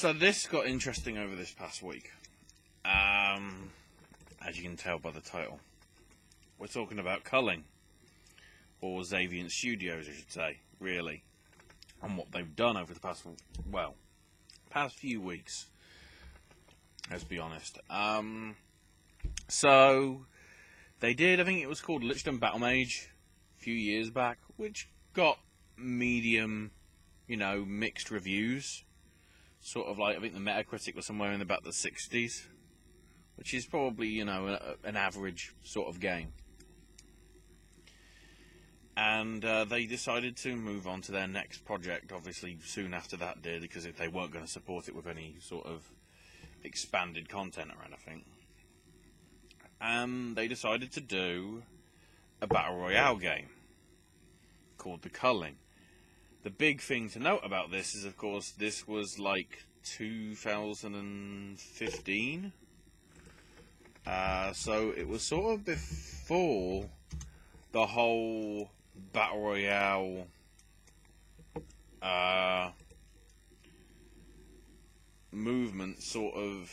So this got interesting over this past week. As you can tell by the title. We're talking about Culling. Or Xaviant Studios, I should say, really. And what they've done over the past few weeks. Let's be honest. So, they did, I think it was called Lichtenstein Battle Mage a few years back, which got medium, mixed reviews. Sort of like, I think the Metacritic was somewhere in about the 60s, which is probably, an average sort of game. And they decided to move on to their next project, obviously, soon after that did, because they weren't going to support it with any sort of expanded content or anything. And they decided to do a Battle Royale game called the Culling. The big thing to note about this is, of course, this was like 2015. So it was sort of before the whole Battle Royale movement sort of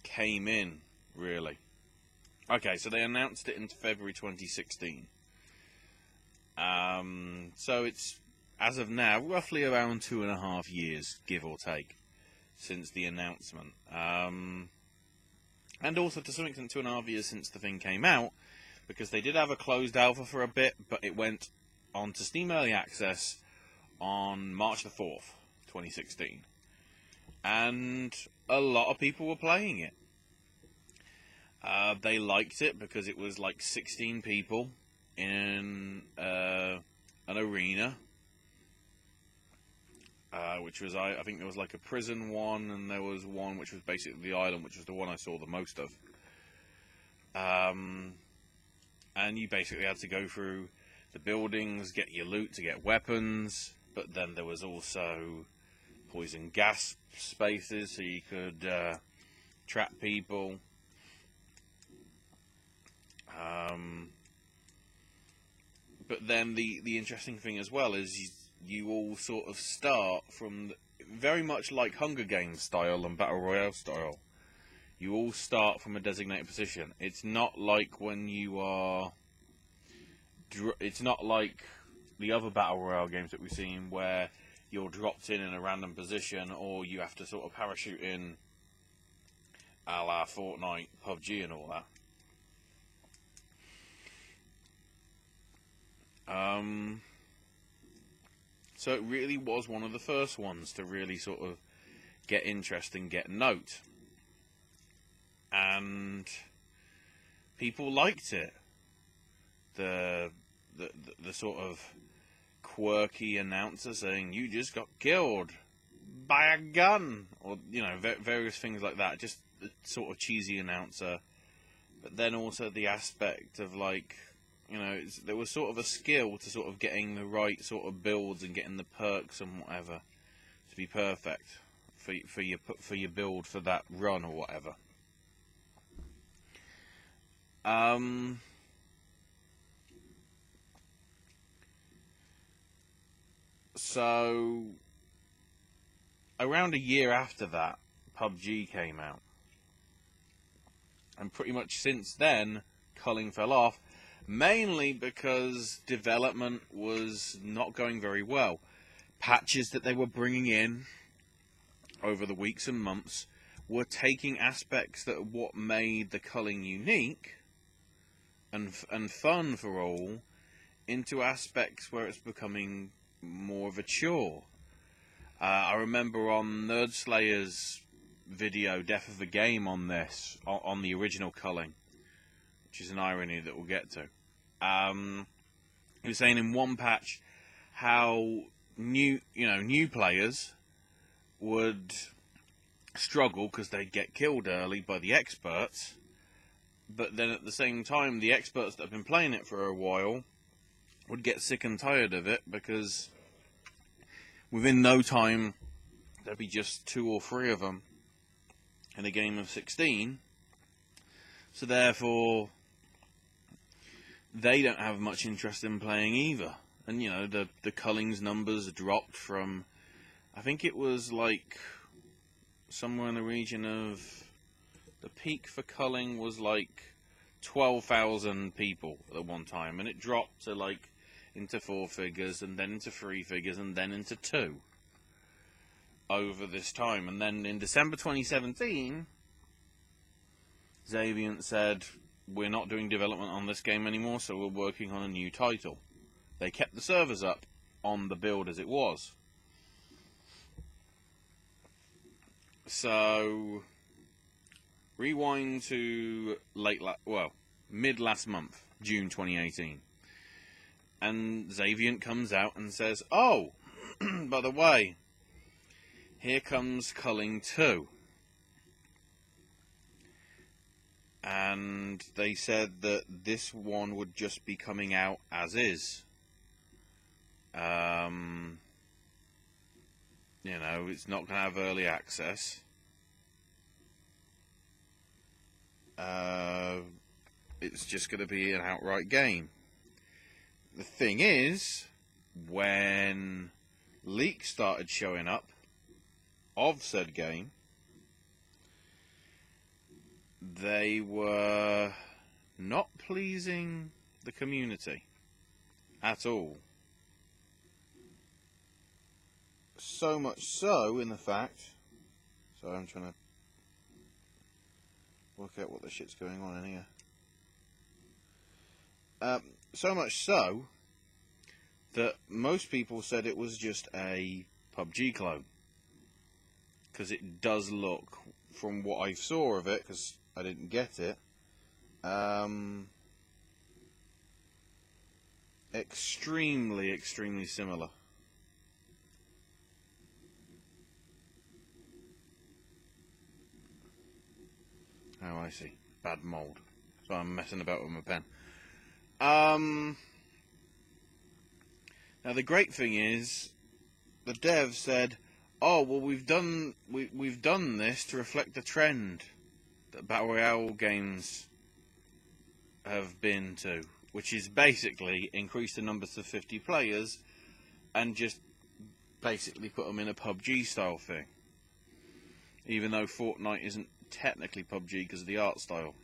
came in, really. Okay, so they announced it in February 2016. So it's, as of now, roughly around 2.5 years, give or take, since the announcement. And also, to some extent, 2.5 years since the thing came out, because they did have a closed alpha for a bit, but it went on to Steam Early Access on March the 4th, 2016. And a lot of people were playing it. They liked it because it was like 16 people in an arena, which was, I think there was like a prison one, and there was one which was basically the island, which was the one I saw the most of. And you basically had to go through the buildings, get your loot to get weapons, but then there was also poison gas spaces, so you could trap people. But then the interesting thing as well is you all sort of start from very much like Hunger Games style and Battle Royale style. You all start from a designated position. It's not like when you are... It's not like the other Battle Royale games that we've seen where you're dropped in a random position, or you have to sort of parachute in a la Fortnite, PUBG and all that. So it really was one of the first ones to really sort of get interest and get note. And people liked it. The sort of quirky announcer saying, "You just got killed by a gun," or various things like that. Just the sort of cheesy announcer, but then also the aspect of like, there was sort of a skill to sort of getting the right sort of builds and getting the perks and whatever to be perfect for your build for that run or whatever. So, around a year after that, PUBG came out. And pretty much since then, Culling fell off, mainly because development was not going very well. Patches that they were bringing in over the weeks and months were taking aspects that what made the Culling unique and fun for all into aspects where it's becoming more of a chore. I remember on Nerdslayer's video, Death of the Game, on this, on the original Culling, which is an irony that we'll get to. He was saying in one patch how new players would struggle because they'd get killed early by the experts, but then at the same time, the experts that have been playing it for a while would get sick and tired of it because within no time there'd be just 2 or 3 of them in a game of 16. So therefore, they don't have much interest in playing either. And the Culling's numbers dropped from, I think it was like somewhere in the region of, the peak for Culling was like 12,000 people at one time, and it dropped to like into 4 figures, and then into 3 figures, and then into 2 over this time. And then in December 2017, Xaviant said, we're not doing development on this game anymore, so we're working on a new title. They kept the servers up on the build as it was. So, rewind to mid last month, June 2018. And Xaviant comes out and says, oh, by the way, here comes Culling 2. And they said that this one would just be coming out as is. You know, it's not going to have early access. It's just going to be an outright game. The thing is, when leaks started showing up of said game, they were not pleasing the community at all. So much so, in the fact, so I'm trying to work out what the shit's going on in here. So much so that most people said it was just a PUBG clone, because it does look, from what I saw of it, because I didn't get it, extremely similar. Oh, I see. Bad mold. So I'm messing about with my pen. Now the great thing is, the dev said, "Oh, well, we've done this to reflect the trend that Battle Royale games have been to, which is basically increase the numbers to 50 players and just basically put them in a PUBG style thing. Even though Fortnite isn't technically PUBG because of the art style,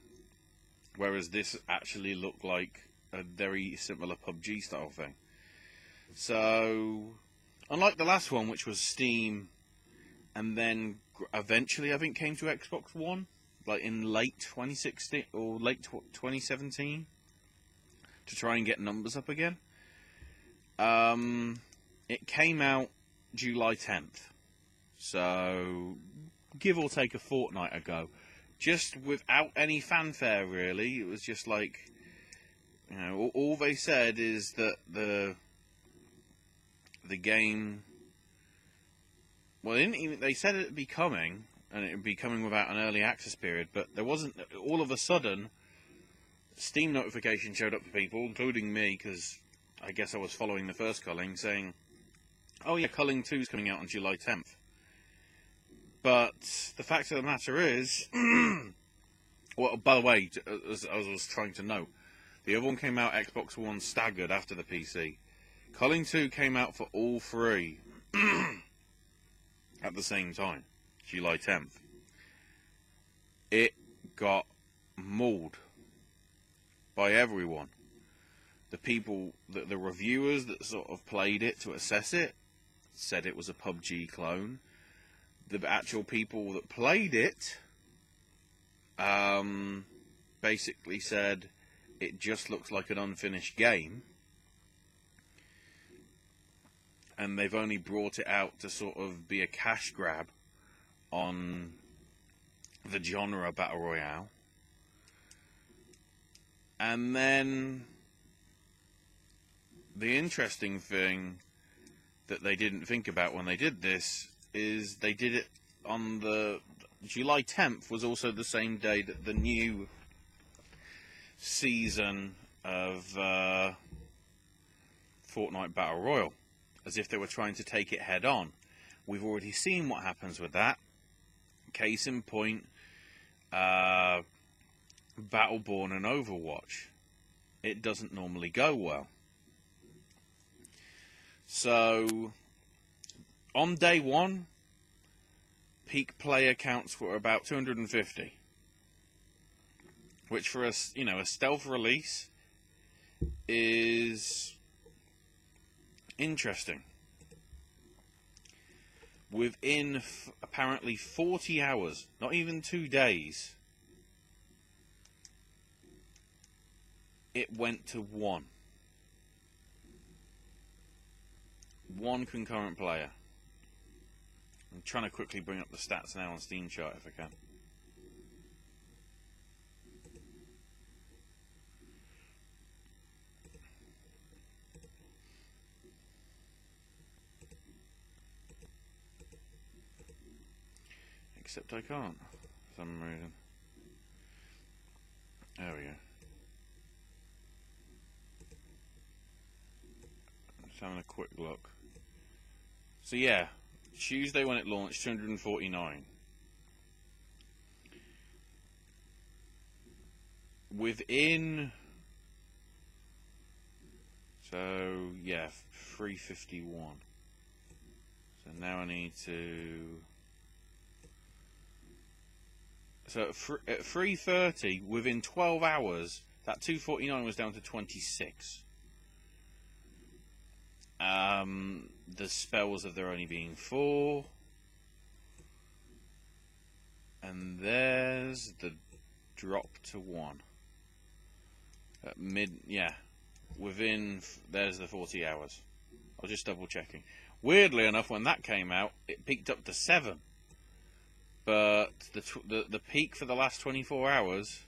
whereas this actually looked like a very similar PUBG style thing. So, unlike the last one, which was Steam, and then eventually I think came to Xbox One, like in late 2016 or late 2017, to try and get numbers up again. It came out July 10th, so give or take a fortnight ago, just without any fanfare really. It was just like, you know, all they said is that the game, well, they said it would be coming, and it would be coming without an early access period, but there wasn't. All of a sudden, Steam notification showed up for people, including me, because I guess I was following the first Culling, saying, oh yeah, Culling 2 is coming out on July 10th. But the fact of the matter is, well, by the way, as I was trying to note, the other one came out Xbox One staggered after the PC. Culling 2 came out for all three at the same time, July 10th. It got mauled by everyone. The people, the reviewers that sort of played it to assess it, said it was a PUBG clone. The actual people that played it basically said it just looks like an unfinished game, and they've only brought it out to sort of be a cash grab on the genre Battle Royale. And then the interesting thing that they didn't think about when they did this is they did it on the July 10th was also the same day that the new season of Fortnite Battle Royale, as if they were trying to take it head on. We've already seen what happens with that. Case in point, Battleborn and Overwatch. It doesn't normally go well. So, on day one, peak player counts were about 250, which for a stealth release is interesting. Within apparently 40 hours, not even 2 days, it went to one concurrent player. I'm trying to quickly bring up the stats now on Steam Chart if I can. Except I can't, for some reason. There we go. Just having a quick look. So yeah, Tuesday when it launched, 249. Within... So, yeah, 351. So now I need to... So at 3:30, within 12 hours, that 249 was down to 26. The spells of there only being 4. And there's the drop to 1. At there's the 40 hours. I was just double checking. Weirdly enough, when that came out, it peaked up to 7. But the peak for the last 24 hours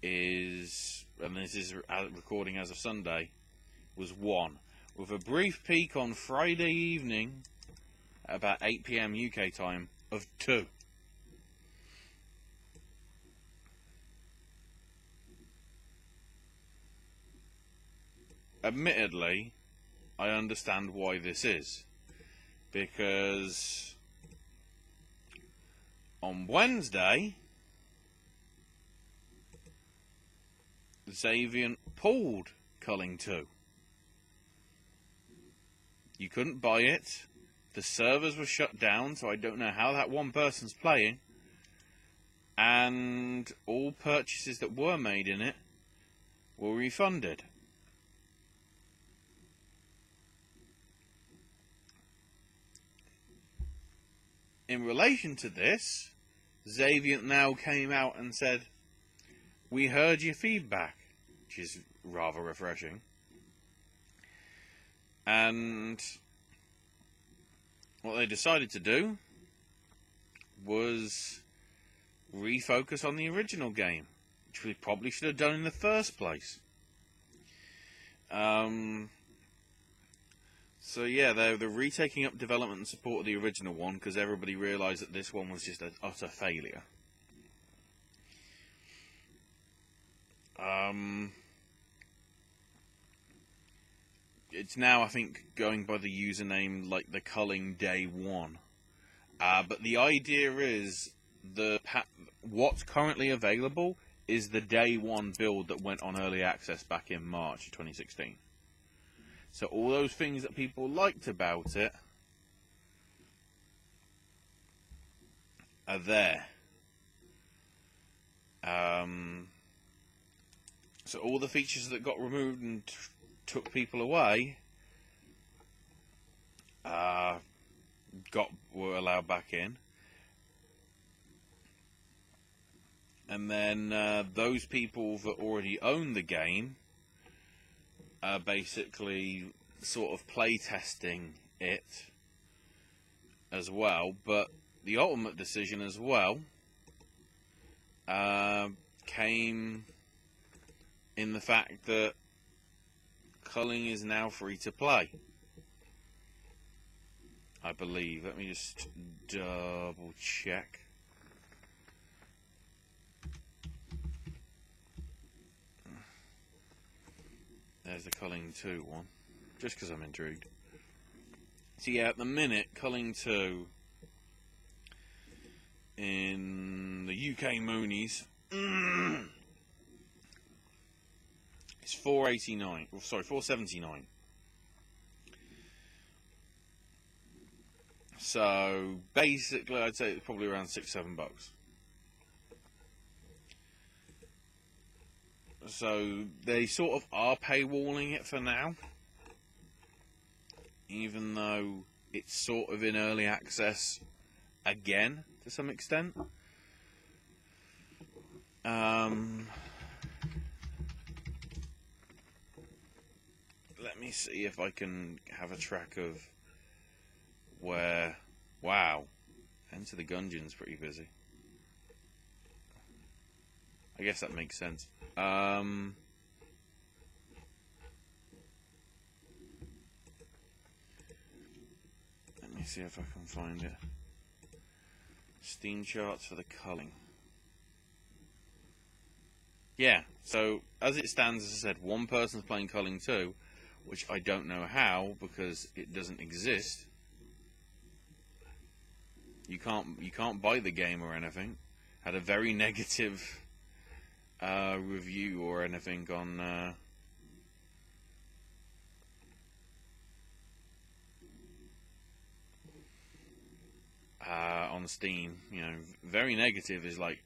is, and this is recording as of Sunday, was 1. With a brief peak on Friday evening at about 8 PM UK time of 2. Admittedly, I understand why this is. Because on Wednesday, Xaviant pulled Culling 2. You couldn't buy it. The servers were shut down, so I don't know how that one person's playing. And all purchases that were made in it were refunded. In relation to this, Xaviant now came out and said, "We heard your feedback," which is rather refreshing. And what they decided to do was refocus on the original game, which we probably should have done in the first place. So yeah, they're retaking up development and support of the original one because everybody realised that this one was just an utter failure. It's now, I think, going by the username like the Culling Day 1. But the idea is what's currently available is the Day 1 build that went on early access back in March 2016. So all those things that people liked about it are there. So all the features that got removed and took people away were allowed back in. And then those people that already own the game are basically sort of play testing it as well. But the ultimate decision as well came in the fact that Culling is now free to play, I believe. Let me just double check. There's the Culling 2 one, just because I'm intrigued. So yeah, at the minute, Culling 2 in the UK Moonies it's $4.89. Sorry, $4.79. So basically, I'd say it's probably around $6-7. So they sort of are paywalling it for now, even though it's sort of in early access again to some extent. Let me see if I can have a track of where. Wow, Enter the Gungeon's pretty busy. I guess that makes sense. Let me see if I can find it. Steam charts for the Culling. Yeah, so as it stands, as I said, one person's playing Culling 2, which I don't know how because it doesn't exist. You can't buy the game or anything. Had a very negative review or anything on Steam. You know, very negative is like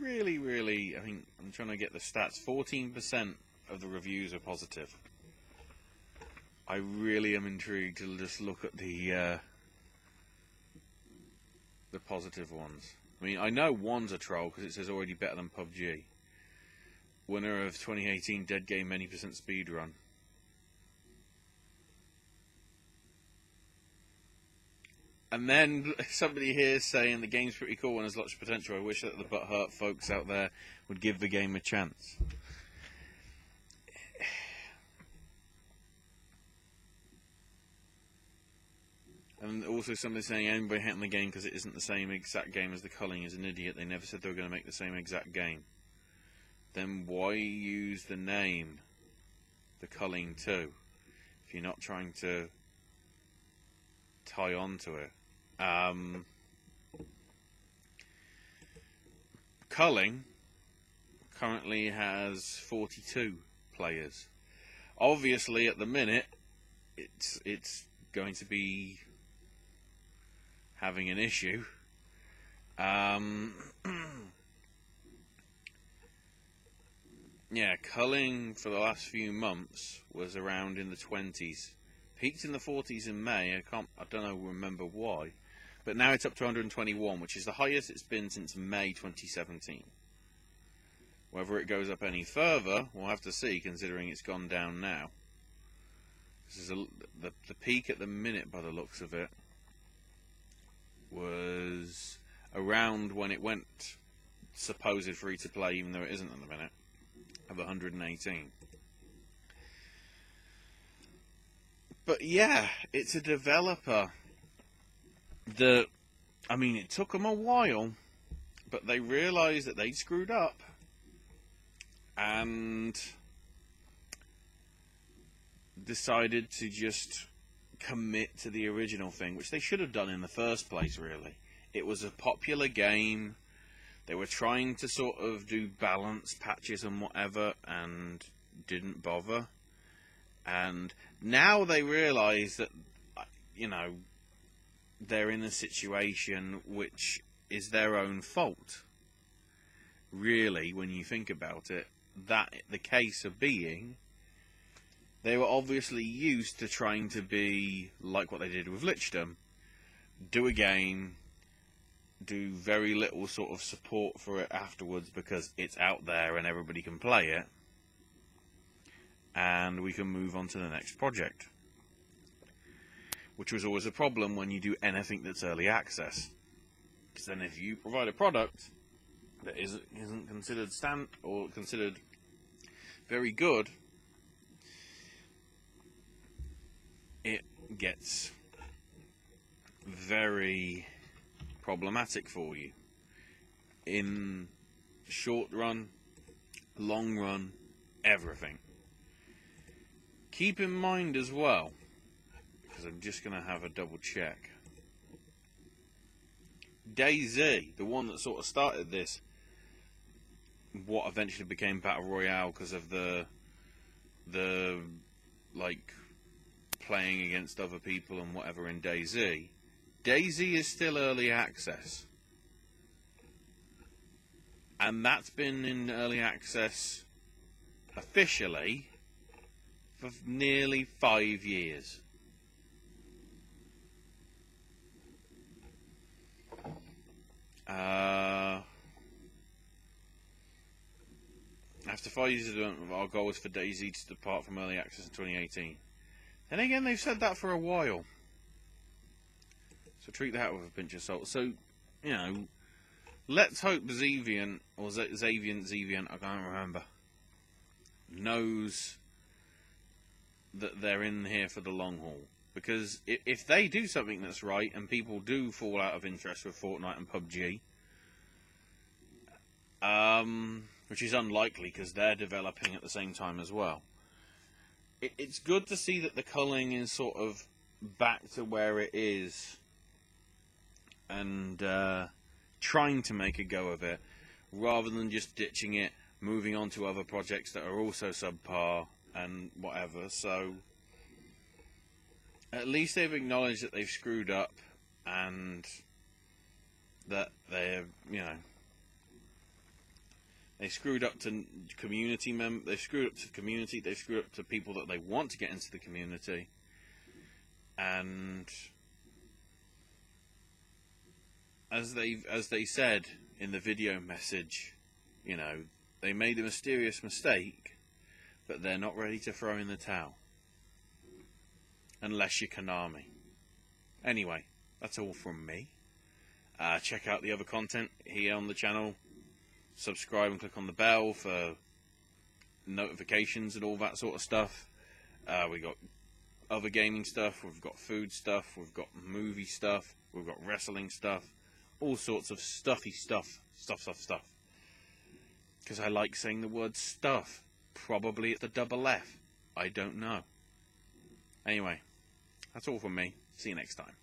really. I think I'm trying to get the stats. 14% of the reviews are positive. I really am intrigued to just look at the positive ones. I mean, I know one's a troll because it says already better than PUBG. Winner of 2018 Dead Game Many Percent Speedrun. And then somebody here saying the game's pretty cool and has lots of potential. I wish that the butthurt folks out there would give the game a chance. And also somebody saying anybody hating the game because it isn't the same exact game as the Culling is an idiot. They never said they were going to make the same exact game. Then why use the name the Culling 2 if you're not trying to tie on to it? Culling currently has 42 players. Obviously, at the minute, it's going to be having an issue. Yeah, Culling for the last few months was around in the 20s. Peaked in the 40s in May. I don't remember why. But now it's up to 121, which is the highest it's been since May 2017. Whether it goes up any further, we'll have to see, considering it's gone down now. This is the peak at the minute, by the looks of it, was around when it went supposed free to play, even though it isn't at the minute, of 118. But yeah, it's a developer that, I mean, it took them a while, but they realised that they'd screwed up and decided to just commit to the original thing, which they should have done in the first place, really. It was a popular game. They were trying to sort of do balance patches and whatever, and didn't bother. And now they realise that, you know, they're in a situation which is their own fault. Really, when you think about it, that the case of being, they were obviously used to trying to be like what they did with Lichdom. Do a game, do very little sort of support for it afterwards because it's out there and everybody can play it, and we can move on to the next project. Which was always a problem when you do anything that's early access. Because then if you provide a product that isn't considered considered very good, it gets very problematic for you. In short run, long run, everything. Keep in mind as well, because I'm just going to have a double check. DayZ, the one that sort of started this, what eventually became Battle Royale because of the like playing against other people and whatever in DayZ, DayZ is still early access. And that's been in early access officially for nearly 5 years. After 5 years of development, our goal is for DayZ to depart from early access in 2018. And again, they've said that for a while. So treat that with a pinch of salt. So, you know, let's hope Xaviant, or Xaviant, I can't remember, knows that they're in here for the long haul. Because if they do something that's right, and people do fall out of interest with Fortnite and PUBG, which is unlikely because they're developing at the same time as well, it's good to see that the culling is sort of back to where it is and trying to make a go of it, rather than just ditching it, moving on to other projects that are also subpar and whatever. So at least they've acknowledged that they've screwed up and that they're, you know, they screwed up to community they've screwed up to the community, they've screwed up to people that they want to get into the community. And as they said in the video message, you know, they made a mysterious mistake, but they're not ready to throw in the towel. Unless you're Konami. Anyway, that's all from me. Check out the other content here on the channel. Subscribe and click on the bell for notifications and all that sort of stuff. We got other gaming stuff, we've got food stuff, we've got movie stuff, we've got wrestling stuff, all sorts of stuffy stuff. Because I like saying the word stuff. Probably it's the double F. I don't know. Anyway, that's all from me. See you next time.